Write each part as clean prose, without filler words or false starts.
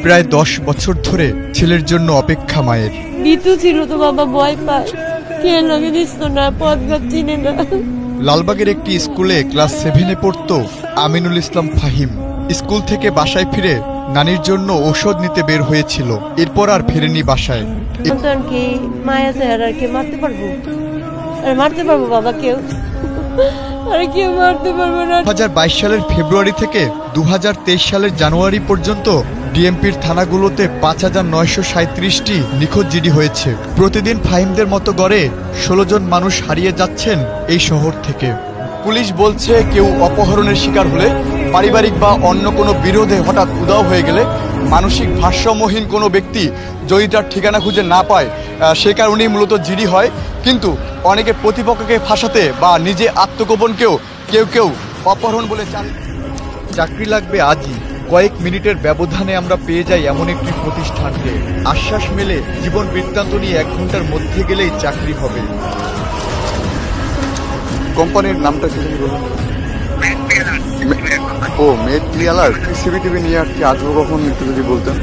প্রায় 10 বছর ধরে ছেলের জন্য অপেক্ষা মায়ের। নিতু ছিল তো বাবা, ভয় পায়, কে লাগে দিস না, পথ চিনে না। লালবাগের একটি স্কুলে ক্লাস 7-এ পড়তো আমিনুল ইসলাম ফাহিম। স্কুল থেকে বাসায় ফিরে নানির জন্য ঔষধ নিতে বের হয়েছিল, এরপর আর ফেরেনি বাসায়। কি মায়া চেহারা কে মারতে পারবো? আর মারতে পারবো বাবা? কেউ আর কেউ মারতে পারবে না। 2022 সালের ফেব্রুয়ারি থেকে 2023 সালের জানুয়ারি পর্যন্ত ডিএমপির থানাগুলোতে 5937টি নিখোঁজ জিডি হয়েছে। প্রতিদিন ফাহিমদের মতো গড়ে 16 জন মানুষ হারিয়ে যাচ্ছেন এই শহর থেকে। পুলিশ বলছে কেউ অপহরণের শিকার হলে, পারিবারিক বা অন্য কোনো বিরোধে হঠাৎ উধাও হয়ে গেলে, মানসিক ভারসাম্যহীন কোনো ব্যক্তি যদি তার ঠিকানা খুঁজে না পায়, সে কারণেই মূলত জিডি হয়। কিন্তু অনেকে প্রতিপক্ষকে ফাঁসাতে বা নিজে আত্মগোপনকেও কেউ কেউ অপহরণ বলে চাকরি লাগবে আজই। কয়েক মিনিটের ব্যবধানে আমরা পেয়ে যাই এমন একটি প্রতিষ্ঠানকে। আশ্বাস মেলে জীবন বৃত্তান্ত নিয়ে 1 ঘন্টার মধ্যে গেলেই চাকরি হবে। কোম্পানির নামটা কি বলুন? ও মেড ক্লিয়ার। সিভি টিভি নিয়ে আসছি, আসবো কখন একটু যদি বলতেন।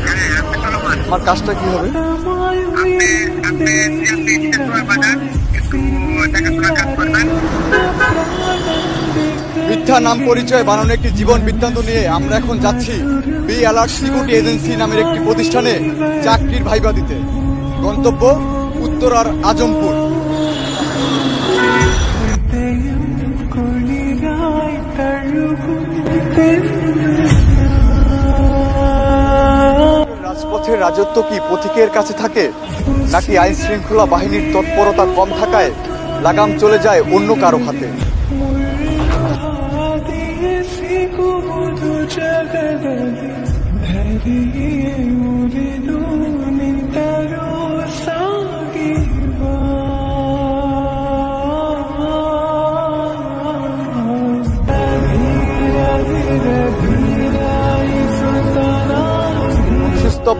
আমার কাজটা কি হবে? মিথ্যা নাম পরিচয় বানানো একটি জীবন বৃত্তান্ত নিয়ে আমরা এখন যাচ্ছি বি অ্যালার্ট সিকিউরিটি এজেন্সি নামের একটি প্রতিষ্ঠানে চাকরির ভাইবা দিতে। গন্তব্য উত্তরার আজমপুর। রাজপথের রাজত্ব কি পথিকের কাছে থাকে, নাকি আইন শৃঙ্খলা বাহিনীর তৎপরতা কম থাকায় লাগাম চলে যায় অন্য কারো হাতে?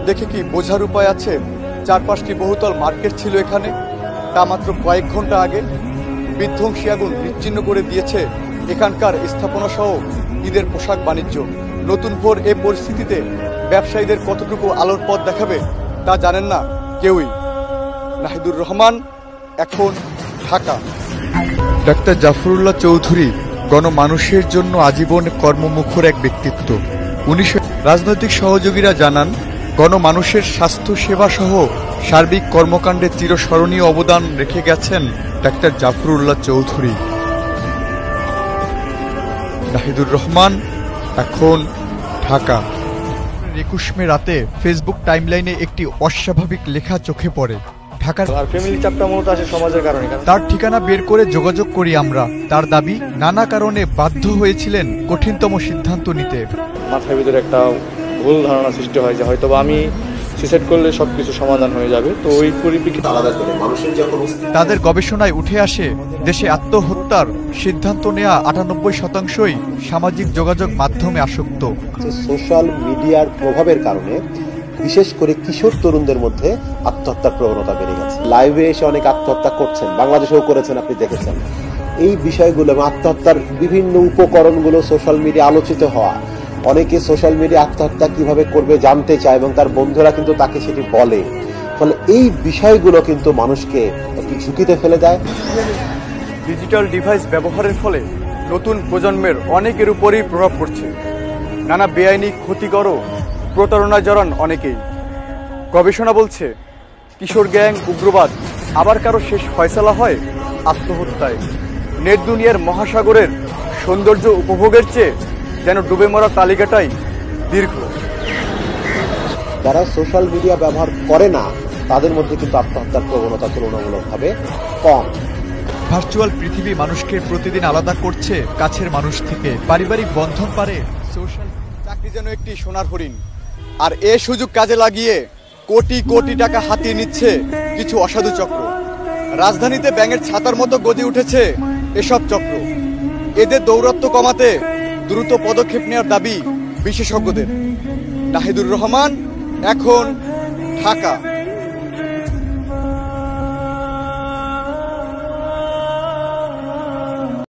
দেখে কি বোঝার উপায় আছে? 4-5টি বহুতল মার্কেট ছিল এখানে, তা মাত্র কয়েক ঘন্টা আগে বিধ্বংসী আগুন বিচ্ছিন্ন করে দিয়েছে এখানকার স্থাপনা সহ ঈদের পোশাক বাণিজ্য। নতুন ভোর এ পরিস্থিতিতে ব্যবসায়ীদের কতটুকু আলোর পথ দেখাবে তা জানেন না কেউই। নাহিদুর রহমান, এখন ঢাকা। ডাক্তার জাফরুল্লাহ চৌধুরী গণমানুষের জন্য আজীবন কর্মমুখর এক ব্যক্তিত্ব। রাজনৈতিক সহযোগীরা জানান, গণমানুষের স্বাস্থ্য সেবা সহ সার্বিক কর্মকাণ্ডে চিরস্মরণীয় অবদান রেখে গেছেন ডাক্তার জাফরুল্লাহ চৌধুরী। নাহিদুর রহমান, এখন ঢাকা। 21 মে রাতে ফেসবুক টাইমলাইনে একটি অস্বাভাবিক লেখা চোখে পড়ে। ঢাকার ফ্যামিলি চাপটা মূলত আসে সমাজের কারণে। তার ঠিকানা বের করে যোগাযোগ করি আমরা। তার দাবি, নানা কারণে বাধ্য হয়েছিলেন কঠিনতম সিদ্ধান্ত নিতে। মাথার ভিতরে একটা ভুল ধারণা সৃষ্টি হয় যে হয়তো আমি সুইসাইড করলে সবকিছু সমাধান হয়ে যাবে। তো ওই পরিপ্রেক্ষিতে আলাদা করে মানুষের যখন তাদের গবেষণায় উঠে আসে, দেশে আত্মহত্যার সিদ্ধান্ত নেওয়া 98%ই সামাজিক যোগাযোগ মাধ্যমে আসক্ত। সোশ্যাল মিডিয়ার প্রভাবের কারণে বিশেষ করে কিশোর তরুণদের মধ্যে আত্মহত্যার প্রবণতা বেড়ে গেছে। লাইভে এসে অনেক আত্মহত্যা করছেন, বাংলাদেশেও করেছেন, আপনি দেখেছেন। এই বিষয়গুলো এবং আত্মহত্যার বিভিন্ন উপকরণগুলো সোশ্যাল মিডিয়া আলোচিত হওয়া, অনেকে সোশ্যাল মিডিয়া আত্মহত্যা কিভাবে করবে জানতে চায় এবং তার বন্ধুরা কিন্তু তাকে সেটি বলে। ফলে এই বিষয়গুলো কিন্তু মানুষকে একটি ঝুঁকিতে ফেলে দেয়। ডিজিটাল ডিভাইস ব্যবহারের ফলে নতুন প্রজন্মের অনেকের উপরেই প্রভাব পড়ছে। নানা বেআইনি ক্ষতিকর প্রতারণায় জড়ান অনেকেই। গবেষণা বলছে, কিশোর গ্যাং, উগ্রবাদ, আবার কারো শেষ ফয়সালা হয় আত্মহত্যায়। নেট দুনিয়ার মহাসাগরের সৌন্দর্য উপভোগের চেয়ে যেন ডুবে মরা তালিকাটাই দীর্ঘ। যারা সোশ্যাল মিডিয়া ব্যবহার করে না তাদের মধ্যে কিন্তু আত্মহত্যার প্রবণতা তুলনামূলকভাবে কম। ভার্চুয়াল পৃথিবী মানুষকে প্রতিদিন আলাদা করছে কাছের মানুষ থেকে। পারিবারিক বন্ধন পারে সোশ্যাল। চাকরি যেন একটি সোনার হরিণ, আর এ সুযোগ কাজে লাগিয়ে কোটি কোটি টাকা হাতিয়ে নিচ্ছে কিছু অসাধু চক্র। রাজধানীতে ব্যাঙের ছাতার মতো গজে উঠেছে এসব চক্র। এদের দৌরাত্ম্য কমাতে দ্রুত পদক্ষেপ নেওয়ার দাবি বিশেষজ্ঞদের। নাহিদুর রহমান, এখন ঢাকা।